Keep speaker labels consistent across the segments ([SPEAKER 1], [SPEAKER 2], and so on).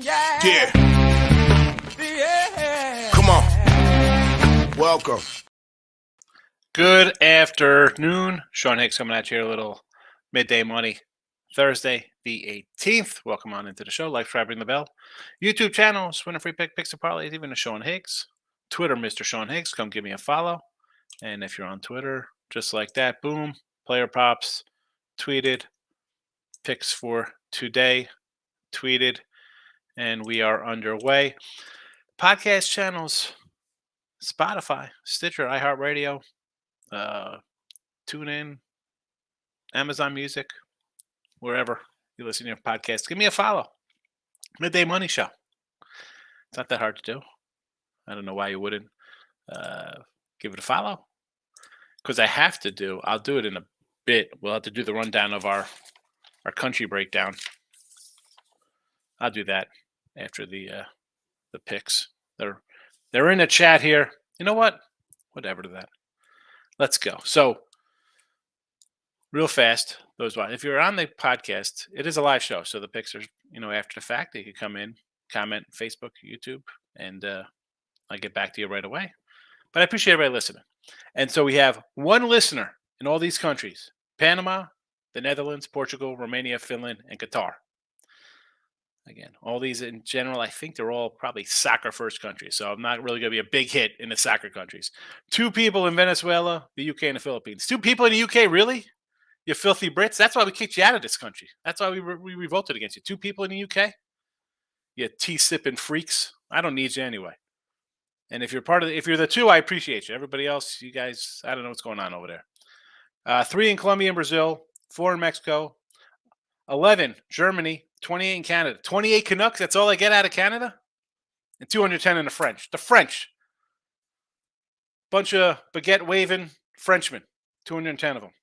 [SPEAKER 1] Yeah. Come on. Welcome.
[SPEAKER 2] Good afternoon. Sean Hicks coming at you here, a little midday money. Thursday, the 18th. Welcome on into the show. Like, subscribe, ring the bell. YouTube channel, win a free pick, picks and parlays, even a Sean Higgs. Twitter, Mr. Sean Higgs. Come give me a follow. And if you're on Twitter, just like that, boom, player props, tweeted, picks for today, tweeted, and we are underway. Podcast channels, Spotify, Stitcher, iHeartRadio, TuneIn, Amazon Music, wherever you listen to your podcast. Give me a follow. Midday Money Show. It's not that hard to do. I don't know why you wouldn't give it a follow. Because I'll do it in a bit. We'll have to do the rundown of our country breakdown. I'll do that after the picks. They're in the chat here. You know what? Whatever to that. Let's go. So, real fast, if you're on the podcast, it is a live show. So the picks are, after the fact. You can come in, comment, Facebook, YouTube, and I'll get back to you right away. But I appreciate everybody listening. And so we have one listener in all these countries: Panama, the Netherlands, Portugal, Romania, Finland, and Qatar. Again, all these in general, I think they're all probably soccer-first countries. So I'm not really going to be a big hit in the soccer countries. 2 people in Venezuela, the UK, and the Philippines. 2 people in the UK, really? You filthy Brits. That's why we kicked you out of this country. That's why we revolted against you. 2 people in the UK? You tea-sipping freaks. I don't need you anyway. And if you're if you're the 2, I appreciate you. Everybody else, you guys, I don't know what's going on over there. 3 in Colombia and Brazil. 4 in Mexico. 11, Germany. 28 in Canada. 28 Canucks. That's all I get out of Canada? And 210 in the French. The French. Bunch of baguette-waving Frenchmen. 210 of them.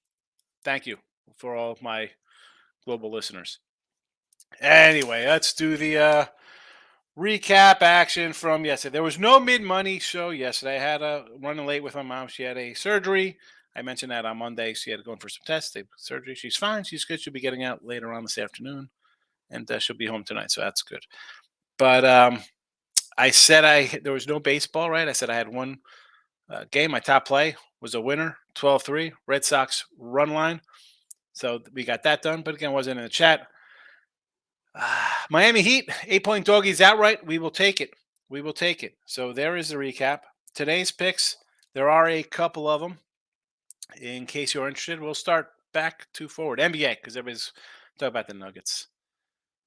[SPEAKER 2] Thank you for all of my global listeners. Anyway, let's do the recap action from yesterday. There was no mid-money show yesterday. I had running late with my mom. She had a surgery. I mentioned that on Monday. She had to go in for some tests. Surgery. She's fine. She's good. She'll be getting out later on this afternoon, and she'll be home tonight, so that's good. But I said there was no baseball, right? I said I had one game. My top play was a winner, 12-3, Red Sox run line. So we got that done, but again, wasn't in the chat. Miami Heat, 8-point doggies outright. We will take it. We will take it. So there is the recap. Today's picks, there are a couple of them. In case you're interested, we'll start back to forward. NBA, because everybody's talking about the Nuggets.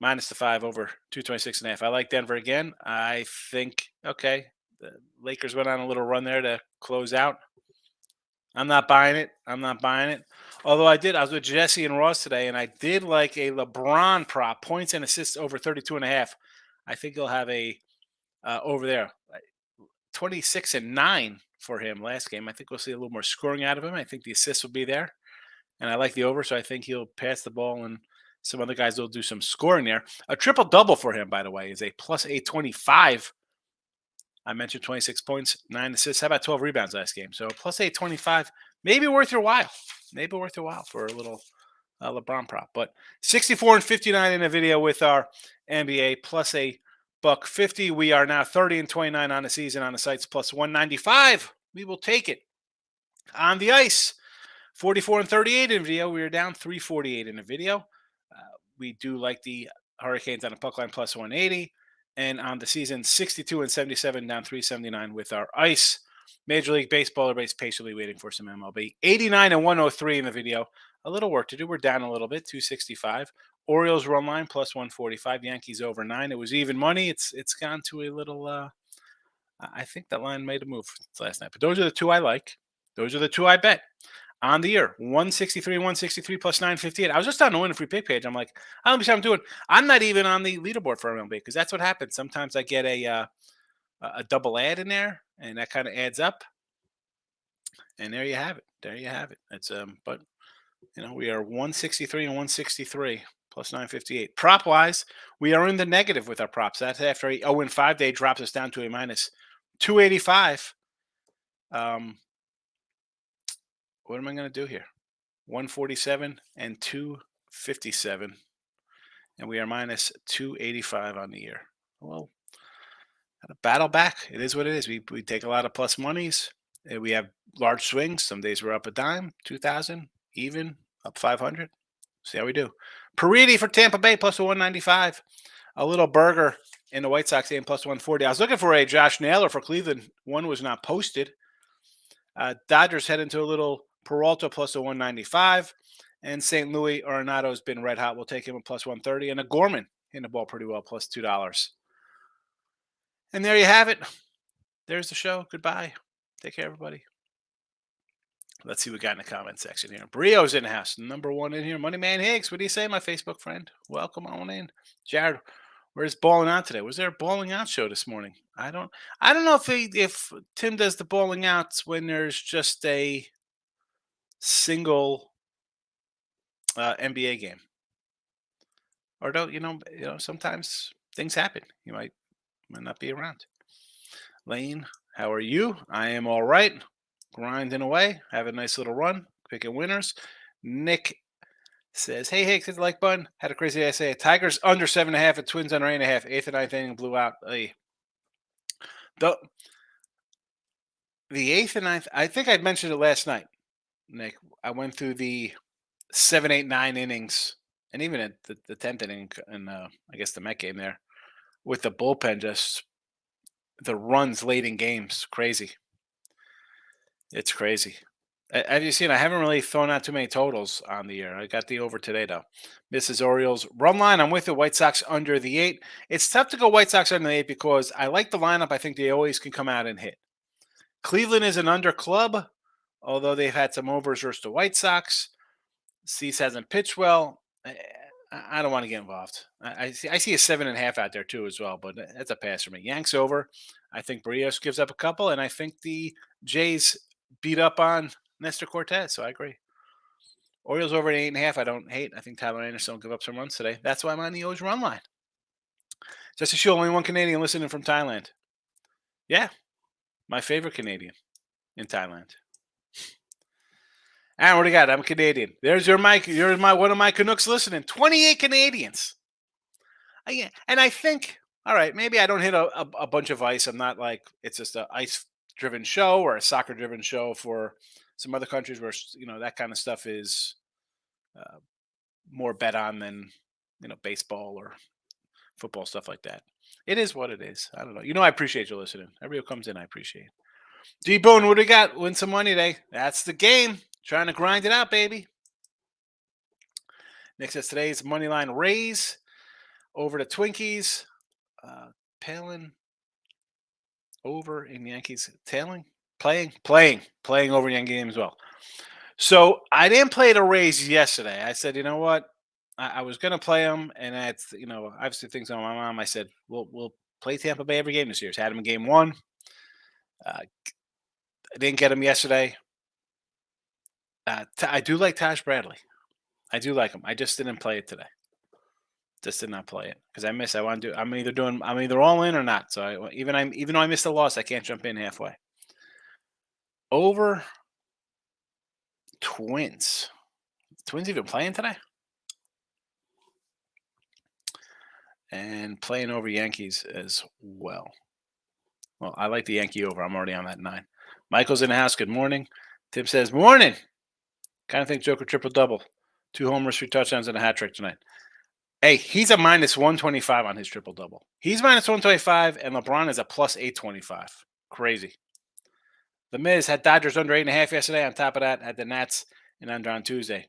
[SPEAKER 2] -5 over 226.5. I like Denver again. I think, okay, the Lakers went on a little run there to close out. I'm not buying it. Although I was with Jesse and Ross today, and I did like a LeBron prop, points and assists over 32.5. I think he'll have a over there 26-9 for him last game. I think we'll see a little more scoring out of him. I think the assists will be there, and I like the over, so I think he'll pass the ball, and some other guys will do some scoring there. A triple double for him, by the way, is a +825. I mentioned 26 points, 9 assists. How about 12 rebounds last game? So +825, maybe worth your while. For a little LeBron prop. But 64 and 59 in the video with our NBA +$1.50. We are now 30-29 on the season on the sites +195. We will take it. On the ice, 44 and 38 in the video. We are down 348 in the video. We do like the Hurricanes on the puck line +180. And on the season, 62 and 77, down 379 with our ice. Major League Baseball, everybody's patiently waiting for some MLB. 89 and 103 in the video. A little work to do. We're down a little bit, 265. Orioles run line +145. Yankees over 9. It was even money. It's gone to a little. I think that line made a move last night. But those are the 2 I like. Those are the 2 I bet. On the year, 163 and 163 +958. I was just on the win a free pick page. I'm like, I don't know what I'm doing. I'm not even on the leaderboard for MLB because that's what happens. Sometimes I get a double ad in there, and that kind of adds up. And there you have it. It's but we are 163 and 163 +958. Prop wise, we are in the negative with our props. That's after a 0-5 day drops us down to a -285. What am I going to do here? 147 and 257. And we are -285 on the year. well, gotta battle back. It is what it is. We take a lot of plus monies. We have large swings. Some days we're up a dime, 2,000, even up 500. See how we do. Paridi for Tampa Bay plus a 195. A little burger in the White Sox game plus 140. I was looking for a Josh Naylor for Cleveland. One was not posted. Dodgers head into a little Peralta plus a 195. And St. Louis Arenado's been red hot. We'll take him a plus 130. And a Gorman hitting the ball pretty well, plus $2. And there you have it. There's the show. Goodbye. Take care, everybody. Let's see what we got in the comment section here. Brio's in the house. Number one in here. Money Man Higgs. What do you say, my Facebook friend? Welcome on in. Jared, where's balling out today? Was there a balling out show this morning? I don't know if Tim does the balling outs when there's just a single NBA game. Or don't sometimes things happen. You might not be around. Lane, how are you? I am all right. Grinding away. Have a nice little run. Picking winners. Nick says, hey, hit the like button. Had a crazy day. I say Tigers under 7.5 and Twins under 8.5. 8th and 9th inning blew out. Hey. The 8th and 9th, I think I'd mentioned it last night, Nick. I went through the 7, 8, 9 innings, and even at the 10th inning, and I guess the Met game there, with the bullpen, just the runs late in games, crazy. It's crazy. Have you seen? I haven't really thrown out too many totals on the year. I got the over today, though. Mrs. Orioles run line. I'm with the White Sox under the 8. It's tough to go White Sox under the 8 because I like the lineup. I think they always can come out and hit. Cleveland is an under club, although they've had some overs versus the White Sox. Cease hasn't pitched well. I don't want to get involved. I see a 7.5 out there too as well, but that's a pass for me. Yanks over. I think Barrios gives up a couple, and I think the Jays beat up on Nestor Cortez, so I agree. Orioles over at 8.5. I don't hate. I think Tyler Anderson will give up some runs today. That's why I'm on the O's run line. Just to show only one Canadian listening from Thailand. Yeah, my favorite Canadian in Thailand. And what do you got? I'm Canadian. There's your mic. You're one of my Canucks listening. 28 Canadians. And I think, all right, maybe I don't hit a bunch of ice. I'm not like it's just an ice-driven show or a soccer-driven show for some other countries where that kind of stuff is more bet on than baseball or football, stuff like that. It is what it is. I don't know. I appreciate you listening. Everybody who comes in, I appreciate. D-Boone, what do you got? Win some money today. That's the game. Trying to grind it out, baby. Next is today's money line raise over the Twinkies. Palin over in Yankees. Tailing? Playing over Yankee game as well. So I didn't play the Rays yesterday. I said, you know what? I was going to play them, and that's, obviously things on my mom. I said, we'll play Tampa Bay every game this year. Had them in game 1. I didn't get them yesterday. I do like Taj Bradley. I do like him. I just didn't play it today. Just did not play it because I want to do. I'm either all in or not. So even though I missed a loss, I can't jump in halfway. Over Twins. Twins even playing today? And playing over Yankees as well. Well, I like the Yankee over. I'm already on that 9. Michael's in the house. Good morning. Tim says, morning. Kind of think Joker triple-double. 2 homers, 3 touchdowns, and a hat trick tonight. Hey, he's a minus 125 on his triple-double. He's minus 125, and LeBron is a plus 825. Crazy. The Miz had Dodgers under 8.5 yesterday. On top of that, had the Nats and under on Tuesday.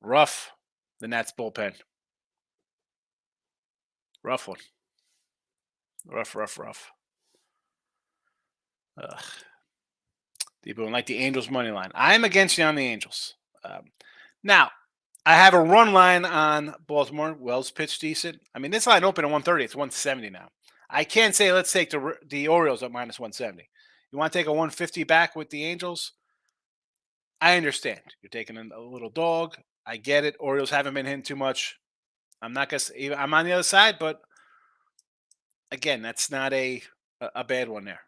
[SPEAKER 2] Rough, the Nats bullpen. Rough one. Rough. People like the Angels money line. I'm against you on the Angels. Now, I have a run line on Baltimore. Wells pitched decent. I mean, this line opened at 130. It's 170 now. I can't say let's take the Orioles at minus 170. You want to take a 150 back with the Angels? I understand. You're taking a little dog. I get it. Orioles haven't been hitting too much. I'm not going to. I'm on the other side, but again, that's not a bad one there.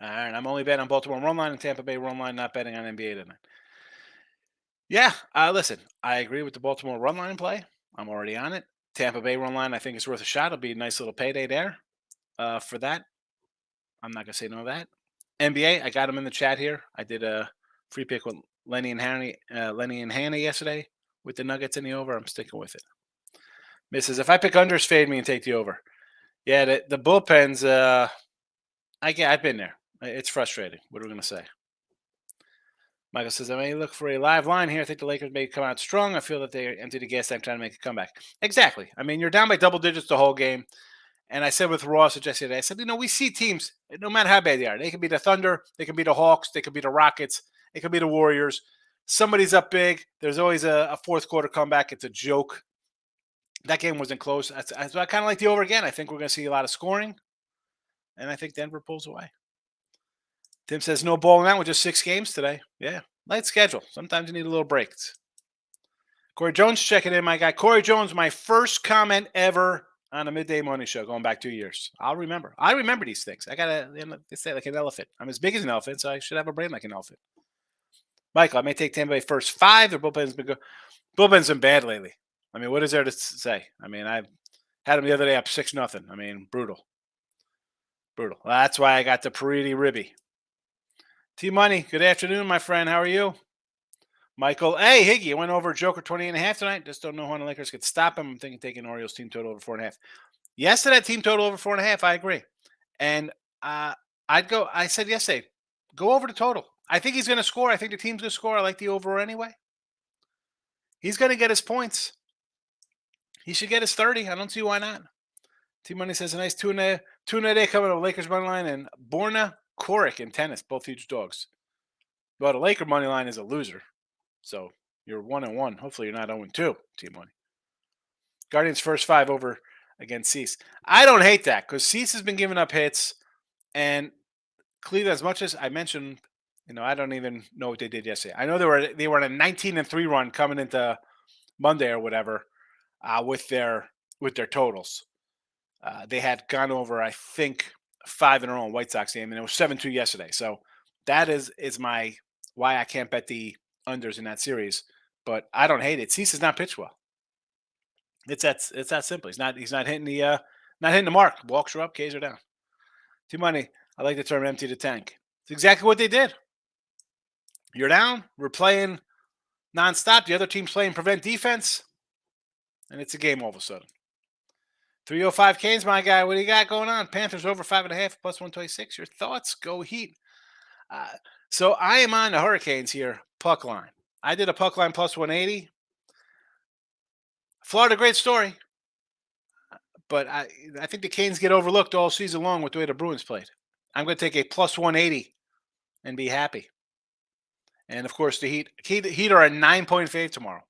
[SPEAKER 2] All right, I'm only betting on Baltimore run line and Tampa Bay run line, not betting on NBA tonight. Yeah, listen, I agree with the Baltimore run line play. I'm already on it. Tampa Bay run line, I think, is worth a shot. It'll be a nice little payday there for that. I'm not going to say no to that. NBA, I got him in the chat here. I did a free pick with Lenny and Hannah yesterday with the Nuggets in the over. I'm sticking with it. Misses. If I pick unders, fade me and take the over. Yeah, the bullpens, I've been there. It's frustrating. What are we going to say? Michael says, I may look for a live line here. I think the Lakers may come out strong. I feel that they emptied the gas tank trying to make a comeback. Exactly. I mean, you're down by double digits the whole game. And I said with Ross yesterday, I said, we see teams, no matter how bad they are. They can be the Thunder. They can be the Hawks. They can be the Rockets. They can be the Warriors. Somebody's up big. There's always a fourth quarter comeback. It's a joke. That game wasn't close. I kind of like the over again. I think we're going to see a lot of scoring. And I think Denver pulls away. Tim says no balling out with just 6 games today. Yeah, light schedule. Sometimes you need a little break. Corey Jones checking in, my guy. Corey Jones, my first comment ever on a midday morning show going back 2 years. I remember these things. I got they say like an elephant. I'm as big as an elephant, so I should have a brain like an elephant. Michael, I may take Tampa Bay first 5. Their bullpen's been bad lately. I mean, what is there to say? I mean, I had them the other day up 6-0. I mean, brutal. Brutal. That's why I got the Pariti Ribby. T-Money, good afternoon, my friend. How are you? Michael, hey, Higgy, I went over Joker 20.5 tonight. Just don't know when the Lakers could stop him. I'm thinking taking Orioles team total over 4.5. Yes to that team total over 4.5. I agree. And I said yesterday, go over the total. I think he's going to score. I think the team's going to score. I like the over anyway. He's going to get his points. He should get his 30. I don't see why not. T-Money says a nice tuna day coming to Lakers money line and Borna Koric in tennis, both huge dogs. Well, the Laker money line is a loser. So you're 1-1. Hopefully you're not 0-2, T-Money. Guardians first 5 over against Cease. I don't hate that because Cease has been giving up hits. And Cleveland, as much as I mentioned, I don't even know what they did yesterday. I know they were on a 19-3 run coming into Monday or whatever with their totals. They had gone over, I think, 5 in a row in White Sox game, and it was 7-2 yesterday. So that is my why I can't bet the unders in that series. But I don't hate it. Cease has not pitched well. It's that simple. He's not hitting the mark. Walks are up, Ks are down. T-Money. I like the term empty the tank. It's exactly what they did. You're down. We're playing nonstop. The other team's playing prevent defense, and it's a game all of a sudden. 305 Canes, my guy. What do you got going on? Panthers over 5.5 plus 126. Your thoughts? Go Heat. So I am on the Hurricanes here. Puck line. I did a puck line plus 180. Florida, great story. But I think the Canes get overlooked all season long with the way the Bruins played. I'm going to take a plus 180 and be happy. And, of course, the Heat are a 9-point fave tomorrow.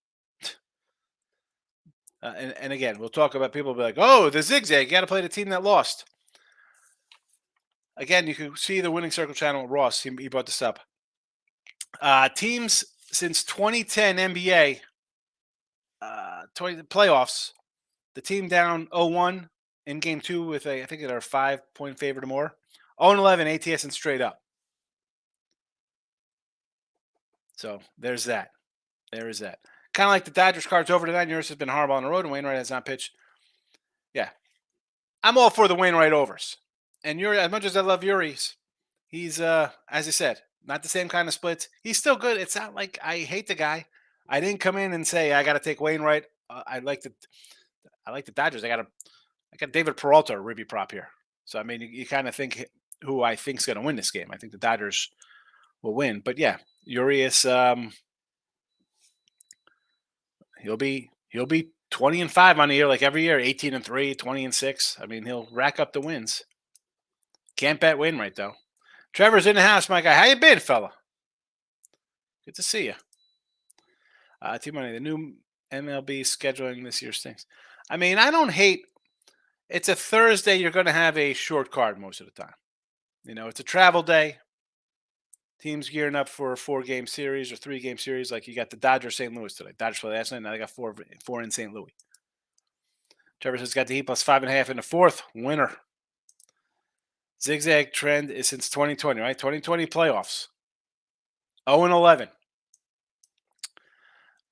[SPEAKER 2] And again, we'll talk about people be like, oh, the zigzag. You got to play the team that lost. Again, you can see the Winning Circle channel with Ross. He brought this up. Teams since 2010 NBA playoffs, the team down 0-1 in game 2 with I think they're a 5-point favorite or more. 0-11 ATS and straight up. So there's that. There is that. Kind of like the Dodgers cards over tonight. Urias has been horrible on the road, and Wainwright has not pitched. Yeah. I'm all for the Wainwright overs. And Uri, as much as I love Urias, he's, as I said, not the same kind of splits. He's still good. It's not like I hate the guy. I didn't come in and say I got to take Wainwright. I like the Dodgers. I got David Peralta, a Ribby prop here. So I mean, you kind of think who I think is going to win this game. I think the Dodgers will win. But yeah, Urias, he'll be 20-5 on the year, like every year, 18-3, 20-6. I mean, he'll rack up the wins. Can't bet Wainwright though. Trevor's in the house, my guy. How you been, fella? Good to see you. T-Money, the new MLB scheduling this year's things. I mean, I don't hate. It's a Thursday. You're going to have a short card most of the time. It's a travel day. Teams gearing up for a 4-game series or 3-game series. Like you got the Dodgers St. Louis today. Dodgers played last night. Now they got 4 in St. Louis. Trevor says got the Heat plus 5.5 in the 4th. Winner. Zigzag trend is since 2020, right? 2020 playoffs. 0-11.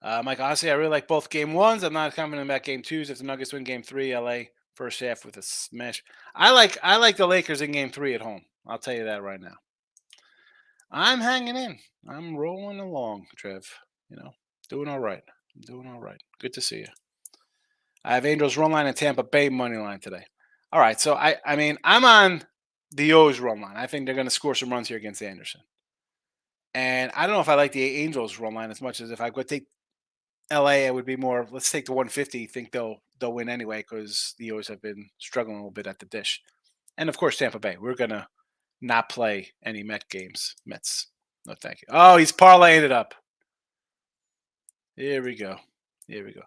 [SPEAKER 2] Mike, honestly, I really like both game ones. I'm not confident about game twos. If the Nuggets win game three, LA first half with a smash. I like the Lakers in game three at home. I'll tell you that right now. I'm hanging in. I'm rolling along, Trev. You know, doing all right. I'm doing all right. Good to see you. I have Angels run line and Tampa Bay money line today. All right, so I mean I'm on the O's run line. I think they're going to score some runs here against Anderson. And I don't know if I like the Angels run line as much as if I could take LA, it would be more. Let's take the 150. Think they'll win anyway because the O's have been struggling a little bit at the dish, and of course Tampa Bay. We're gonna not play any Met games. Mets. No, thank you. Oh, he's parlaying it up. Here we go. Here we go.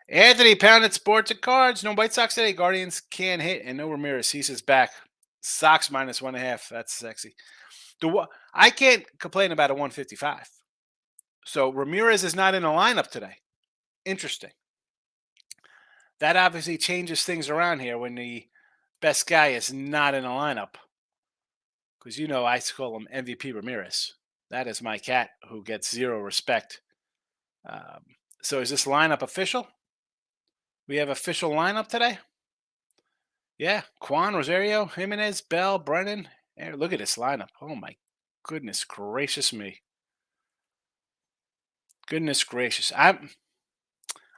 [SPEAKER 2] Anthony pounded sports and cards. No White Sox today. Guardians can hit, and no Ramirez. He's his back. Sox -1.5. That's sexy. I can't complain about a 155. So Ramirez is not in the lineup today. Interesting. That obviously changes things around here when the best guy is not in the lineup. Because I call him MVP Ramirez. That is my cat who gets zero respect. Um, so is this lineup official? We have official lineup today? Yeah. Quan, Rosario, Jimenez, Bell, Brennan. Hey, look at this lineup. Oh my goodness gracious me. Goodness gracious.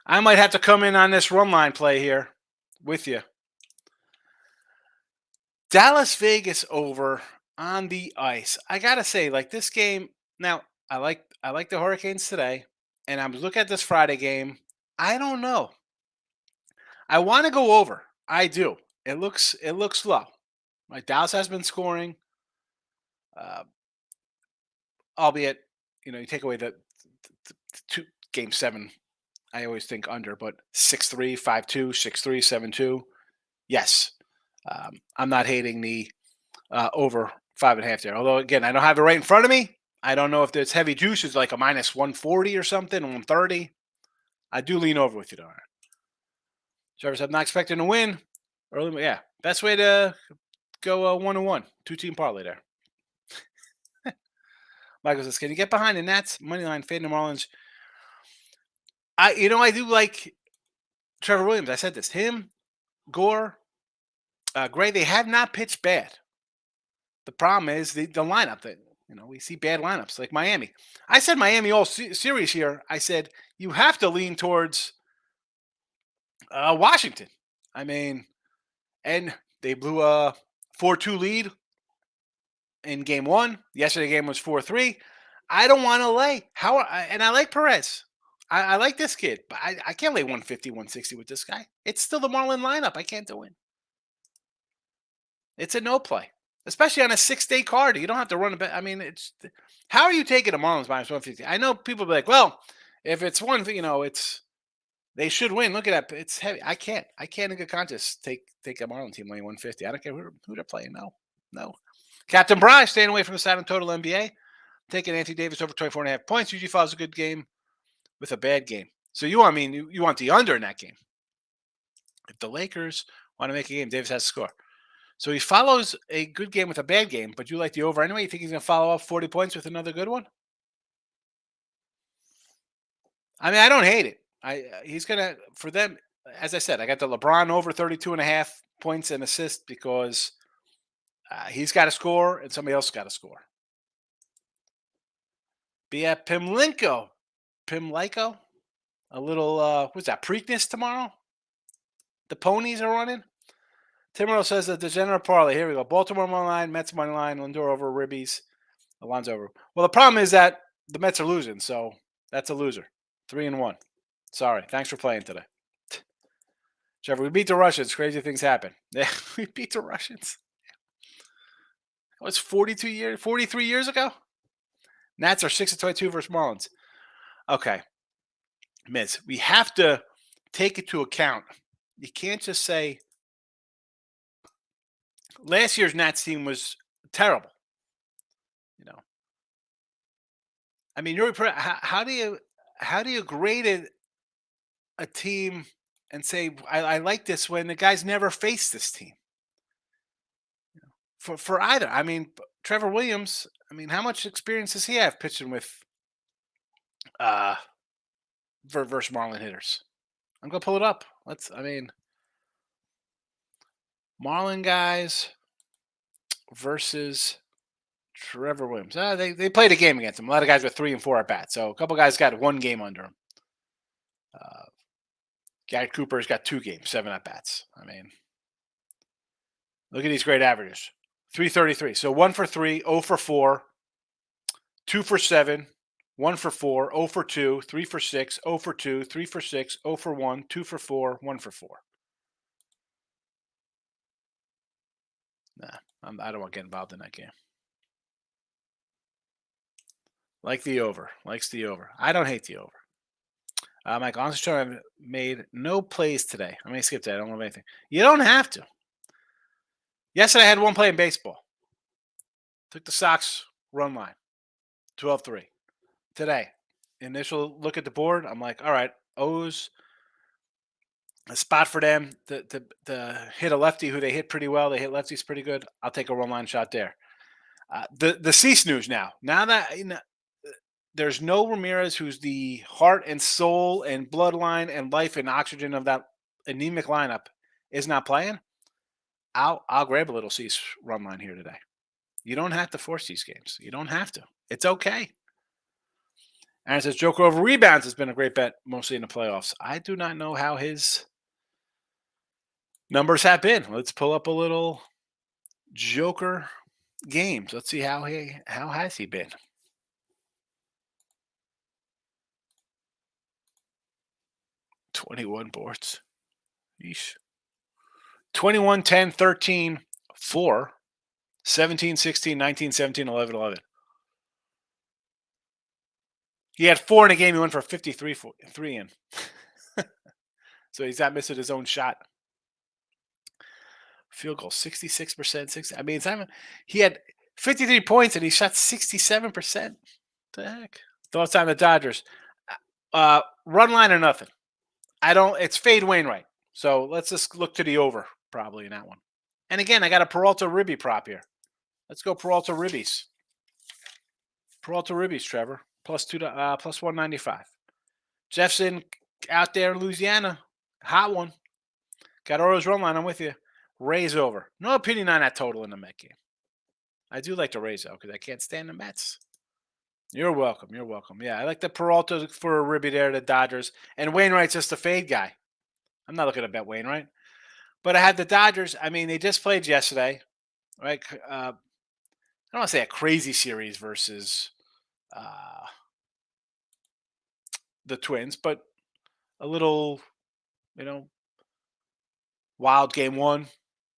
[SPEAKER 2] I might have to come in on this run line play here with you. Dallas Vegas over on the ice. I gotta say, like this game. Now, I like the Hurricanes today, and I'm looking at this Friday game. I don't know. I want to go over. I do. It looks low. Like Dallas has been scoring, uh, albeit you take away the two game seven. I always think under, but 6-3, 5-2, 6-3, 7-2. Yes, I'm not hating the over 5.5 there. Although again, I don't have it right in front of me. I don't know if there's heavy juice. It's like a -140 or something, 130. I do lean over with you, though. Travis, I'm not expecting to win. Early, yeah. Best way to go 1-1. 2-team parlay there. Michael says, can you get behind the Nats? Moneyline, fading the Marlins. I do like Trevor Williams. I said this. Him, Gore, Gray, they have not pitched bad. The problem is the lineup that we see bad lineups like Miami. I said Miami all series here. I said you have to lean towards Washington. I mean, and they blew a 4-2 lead in game one. Yesterday game was 4-3. I don't want to lay. And I like Perez. I like this kid, but I can't lay 150, 160 with this guy. It's still the Marlin lineup. I can't do it. It's a no play, especially on a 6-day card. You don't have to run a bet. I mean, how are you taking the Marlins -150? I know people be like, well, if it's one, it's they should win. Look at that. It's heavy. I can't. In good conscience take a Marlin team laying 150. I don't care who they're playing. No. Captain Bryce staying away from the Saturn total NBA. Taking Anthony Davis over 24.5 points. Usually follows a good game with a bad game. So you want the under in that game. If the Lakers want to make a game, Davis has to score. So he follows a good game with a bad game, but you like the over anyway? You think he's going to follow up 40 points with another good one? I mean, I don't hate it. He's going to, for them, as I said, I got the LeBron over 32.5 points and assists because he's got to score and somebody else got to score. Be at Pimlico. A little, what's that, Preakness tomorrow? The ponies are running. Timuro says the degenerate parlay. Here we go. Baltimore money line, Mets money line, Lindor over, Ribbies, Alonso over. Well, the problem is that the Mets are losing, so that's a loser. 3-1. Sorry. Thanks for playing today. Trevor, we beat the Russians. Crazy things happen. Yeah, we beat the Russians. That was 43 years ago. Nats are 6-22 versus Marlins. Okay. Miz, we have to take it to account. You can't just say last year's Nats team was terrible. I mean, how do you grade a team and say I like this when the guys never faced this team? For either, I mean, Trevor Williams. I mean, how much experience does he have pitching with versus Marlin hitters. I'm gonna pull it up. Marlin guys versus Trevor Williams. They played a game against him. A lot of guys with 3 and 4 at bats. So a couple guys got 1 game under him. Gary Cooper's got 2 games, 7 at bats. Look at these great averages. 333. So 1 for 3, 0 for 4, 2 for 7, 1 for 4, 0 for 2, 3 for 6, 0 for 2, 3 for 6, 0 for 1, 2 for 4, 1 for 4. Nah, I don't want to get involved in that game. Like the over. Likes the over. I don't hate the over. Mike, honestly, I've made no plays today. I'm going to skip that. I don't have anything. You don't have to. Yesterday, I had 1 play in baseball. Took the Sox run line. 12-3. Today, initial look at the board. I'm like, all right, O's, a spot for them to hit a lefty who they hit pretty well. They hit lefties pretty good. I'll take a run line shot there. The cease news now. Now that there's no Ramirez, who's the heart and soul and bloodline and life and oxygen of that anemic lineup, is not playing. I'll grab a little cease run line here today. You don't have to force these games. You don't have to. It's okay. And it says Joker over rebounds has been a great bet, mostly in the playoffs. I do not know how his numbers have been. Let's pull up a little Joker games. Let's see how has he been. $21 boards. Yeesh. 21, 10, 13, 4, 17, 16, 19, 17, 11, 11. He had 4 in a game. He went for 53 3 in. So he's not missing his own shot. Field goal, 66%. 60. He had 53 points and he shot 67%. The heck? Thoughts on the Dodgers? Run line or nothing. It's fade Wainwright. So let's just look to the over probably in that one. And again, I got a Peralta Ribby prop here. Let's go Peralta Ribbies. Peralta Ribbies, Trevor. Plus 195. Jeffson out there in Louisiana. Hot one. Got Orioles run line. I'm with you. Rays over. No opinion on that total in the Met game. I do like the Rays, though, because I can't stand the Mets. You're welcome. You're welcome. Yeah, I like the Peralta for a Ribby there, the Dodgers. And Wainwright's just a fade guy. I'm not looking to bet Wainwright. But I had the Dodgers. They just played yesterday. Right? I don't want to say a crazy series versus the Twins, but a little, wild game 1.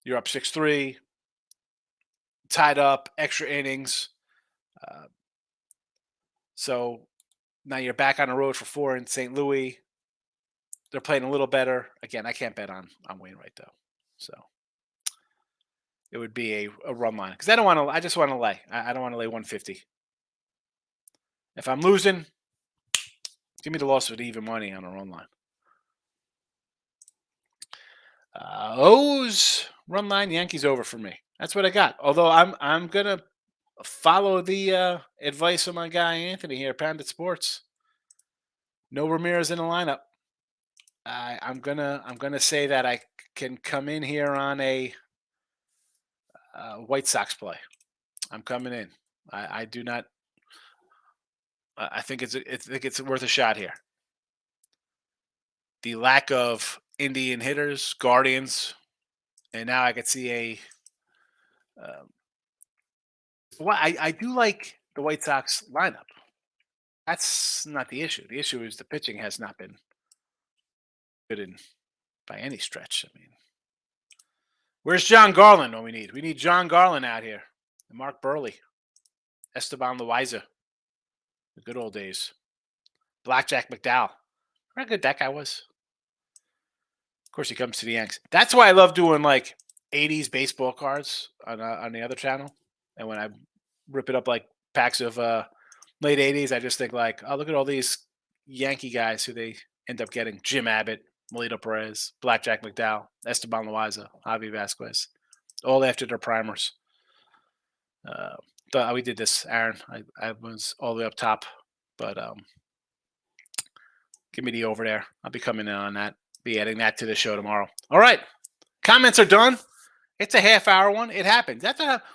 [SPEAKER 2] You're up 6-3, tied up, extra innings. So now you're back on the road for 4 in St. Louis. They're playing a little better. Again, I can't bet on Wainwright though. So it would be a run line because I just want to lay. I don't want to lay 150. If I'm losing, give me the loss with even money on a run line. O's run line, Yankees over for me. That's what I got. Although I'm gonna follow the advice of my guy Anthony here, Pounded Sports. No Ramirez in the lineup. I'm gonna say that I can come in here on a White Sox play. I'm coming in. I do not. I think it's worth a shot here. The lack of Indian hitters, Guardians, and now I could see a. I do like the White Sox lineup. That's not the issue. The issue is the pitching has not been good by any stretch. Where's John Garland? We need John Garland out here. And Mark Burley, Esteban Loaiza, the good old days. Blackjack McDowell. Remember how good that guy was? Of course, he comes to the Yanks. That's why I love doing like 80s baseball cards on the other channel. And when I rip it up like packs of late 80s, I just think like, oh, look at all these Yankee guys who they end up getting. Jim Abbott, Melito Perez, Blackjack McDowell, Esteban Loaiza, Javi Vasquez, all after their primers. We did this, Aaron. I was all the way up top, but Give me the over there. I'll be coming in on that. Be adding that to the show tomorrow. All right. Comments are done. It's a half-hour one. It happens.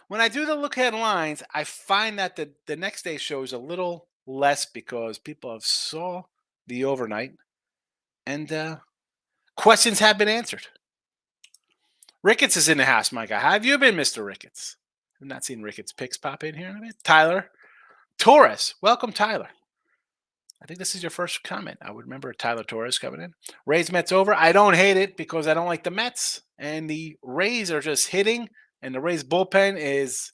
[SPEAKER 2] When I do the look ahead lines, I find that the next day show is a little less because people have saw the overnight and questions have been answered. Ricketts is in the house, my guy. How have you been, Mr. Ricketts? I've not seen Ricketts picks pop in here in a bit. Tyler Torres. Welcome, Tyler. I think this is your first comment. I would remember Tyler Torres coming in. Rays Mets over. I don't hate it because I don't like the Mets. And the Rays are just hitting. And the Rays bullpen is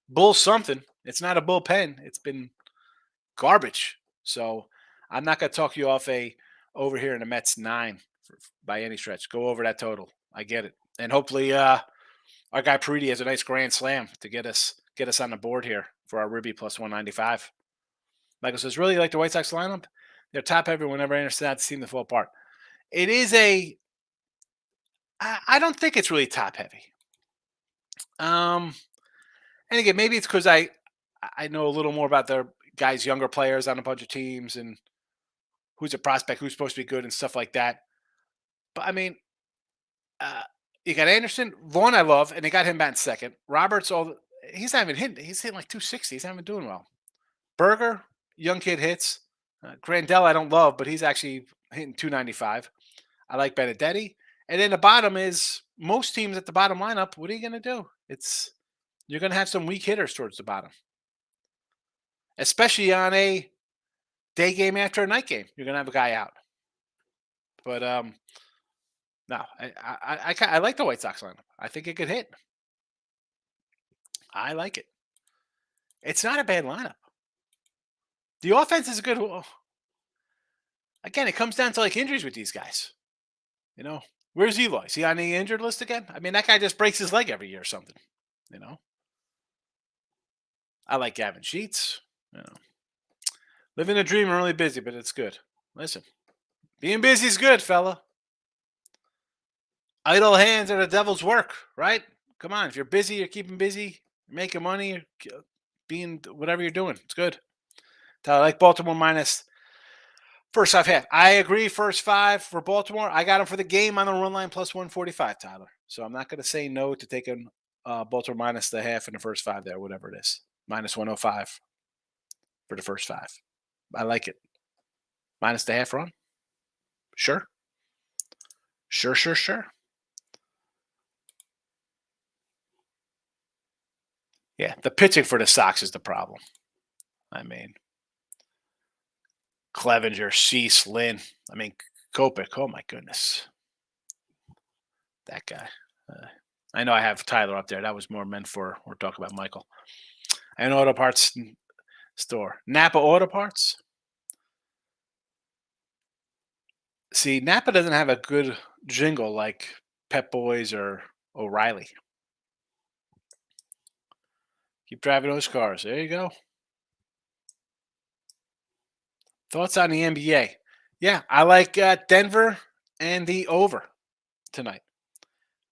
[SPEAKER 2] bull something. It's not a bullpen. It's been garbage. So I'm not going to talk you off over here in the Mets 9 by any stretch. Go over that total. I get it. And hopefully our guy Paridi has a nice grand slam to get us on the board here for our Ribby plus 195. Michael says, really like the White Sox lineup? They're top heavy whenever I understand the team to fall apart. It is I don't think it's really top heavy. And again, maybe it's because I know a little more about the guys, younger players on a bunch of teams and who's a prospect, who's supposed to be good and stuff like that. But I mean, you got Anderson, Vaughn I love, and they got him batting second. Roberts, he's not even hitting. He's hitting like 260. He's not even doing well. Berger, young kid hits. Grandel I don't love, but he's actually hitting 295. I like Benedetti. And then the bottom is most teams at the bottom lineup. What are you going to do? You're going to have some weak hitters towards the bottom, especially on a day game after a night game. You're going to have a guy out. But no, I like the White Sox lineup. I think it could hit. I like it. It's not a bad lineup. The offense is good. Again, it comes down to like injuries with these guys. You know, where's Eloy? Is he on the injured list again? I mean, that guy just breaks his leg every year or something. You know, I like Gavin Sheets. You know, living a dream. I'm really busy, but it's good. Listen, being busy is good, fella. Idle hands are the devil's work, right? Come on, if you're busy, you're keeping busy, you're making money, you're being whatever you're doing. It's good. I like Baltimore minus first half. I agree. First 5 for Baltimore. I got them for the game on the run line plus 145, Tyler. So I'm not going to say no to taking Baltimore minus the half in the first 5 there, whatever it is. Minus 105 for the first 5. I like it. Minus the half run. Sure. Yeah, the pitching for the Sox is the problem. I mean, Clevenger, Cease, Lynn. I mean, Kopech. Oh, my goodness. That guy. I know I have Tyler up there. That was more meant for, we're talking about Michael. And Auto Parts store. Napa Auto Parts. See, Napa doesn't have a good jingle like Pep Boys or O'Reilly. Keep driving those cars. There you go. Thoughts on the NBA? Yeah, I like Denver and the over tonight.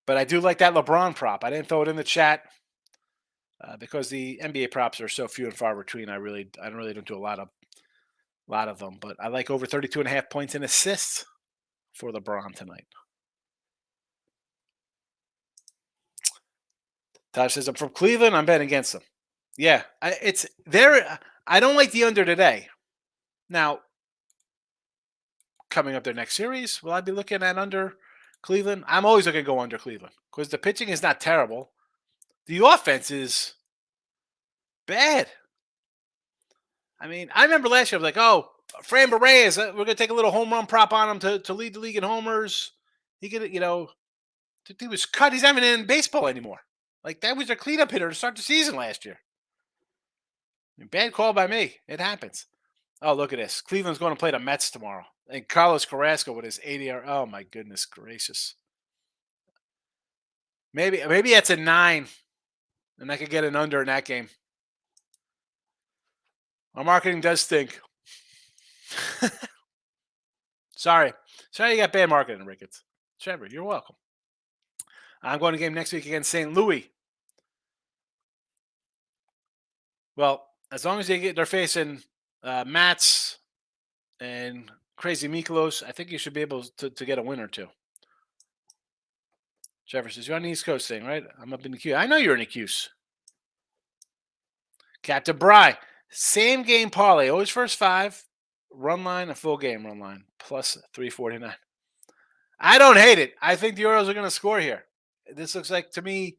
[SPEAKER 2] But I do like that LeBron prop. I didn't throw it in the chat because the NBA props are so few and far between. I don't do a lot of them. But I like over 32.5 points and assists for LeBron tonight. Tosh says, I'm from Cleveland. I'm betting against them. Yeah, it's there. I don't like the under today. Now, coming up their next series, will I be looking at under Cleveland? I'm always looking to go under Cleveland because the pitching is not terrible. The offense is bad. I mean, I remember last year I was like, oh, Fran Baez, we're going to take a little home run prop on him to lead the league in homers. He could, he was cut. He's not even in baseball anymore. Like, that was their cleanup hitter to start the season last year. Bad call by me. It happens. Oh, look at this. Cleveland's going to play the Mets tomorrow. And Carlos Carrasco with his 80. Oh, my goodness gracious. Maybe that's a 9. And I could get an under in that game. Our marketing does stink. Sorry you got bad marketing, Ricketts. Trevor, you're welcome. I'm going to game next week against St. Louis. Well, as long as they're facing Mats and Crazy Miklos. I think you should be able to get a win or two. Trevor says, you're on the East Coast thing, right? I'm up in the queue. I know you're in the queues. Captain Bry. Same game parlay. Always first five. Run line, a full game run line. Plus 349. I don't hate it. I think the Orioles are going to score here. This looks like, to me,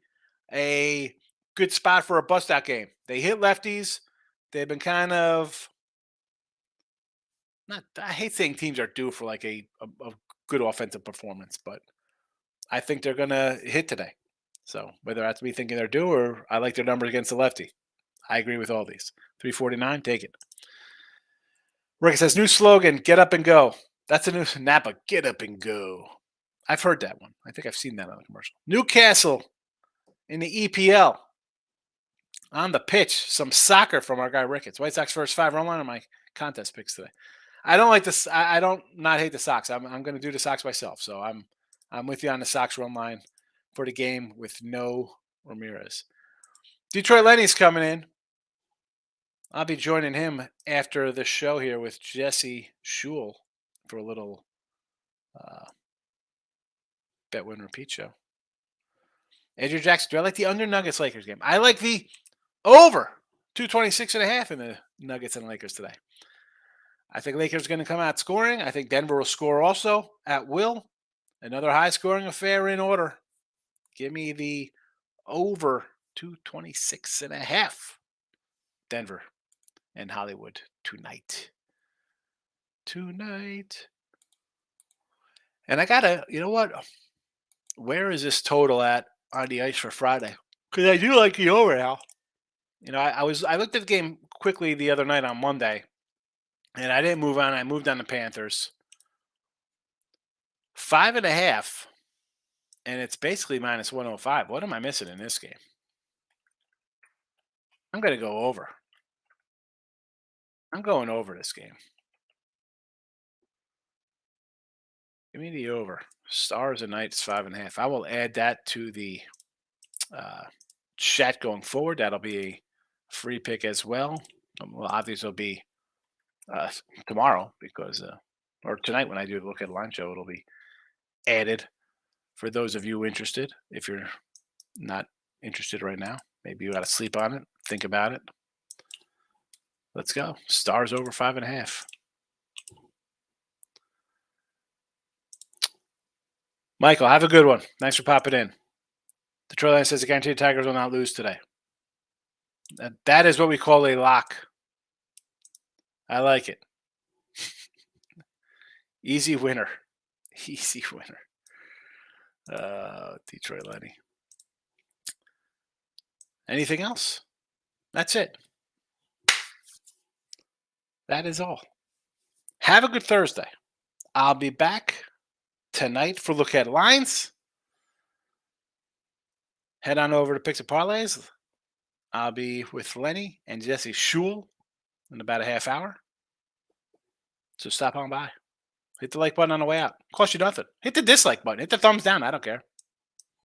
[SPEAKER 2] a good spot for a bust-out game. They hit lefties. They've been kind of not. I hate saying teams are due for like a good offensive performance, but I think they're going to hit today. So whether that's me thinking they're due or I like their numbers against the lefty, I agree with all these. 349, take it. Rick says, new slogan, get up and go. That's a new Napa, get up and go. I've heard that one. I think I've seen that on the commercial. Newcastle in the EPL. On the pitch, some soccer from our guy Ricketts. White Sox first five run line on my contest picks today. I don't like this. I don't not hate the Sox. I'm going to do the Sox myself. So I'm with you on the Sox run line for the game with no Ramirez. Detroit Lenny's coming in. I'll be joining him after the show here with Jesse Shule for a little bet win repeat show. Andrew Jackson, do I like the under Nuggets Lakers game? I like the over 226.5 in the Nuggets and Lakers today. I think Lakers are going to come out scoring. I think Denver will score also at will. Another high scoring affair in order. Give me the over 226.5. Denver and Hollywood tonight. And I gotta, you know what? Where is this total at on the ice for Friday? Because I do like the over now. You know, I looked at the game quickly the other night on Monday, and I didn't move on. I moved on the Panthers. 5.5, and it's basically minus 105. What am I missing in this game? I'm going to go over. I'm going over this game. Give me the over. Stars and Knights 5.5. I will add that to the chat going forward. That'll be a free pick as well. Well, obviously, it'll be tomorrow because, or tonight when I do look at line show, it'll be added for those of you interested. If you're not interested right now, maybe you got to sleep on it, think about it. Let's go. Stars over 5.5. Michael, have a good one. Thanks for popping in. Detroit Lions says the guaranteed Tigers will not lose today. That is what we call a lock. I like it. Easy winner. Easy winner. Detroit Lenny. Anything else? That's it. That is all. Have a good Thursday. I'll be back tonight for Look at Lines. Head on over to Picks and Parlays. I'll be with Lenny and Jesse Shule in about a half hour. So stop on by. Hit the like button on the way out. Cost you nothing. Hit the dislike button. Hit the thumbs down. I don't care.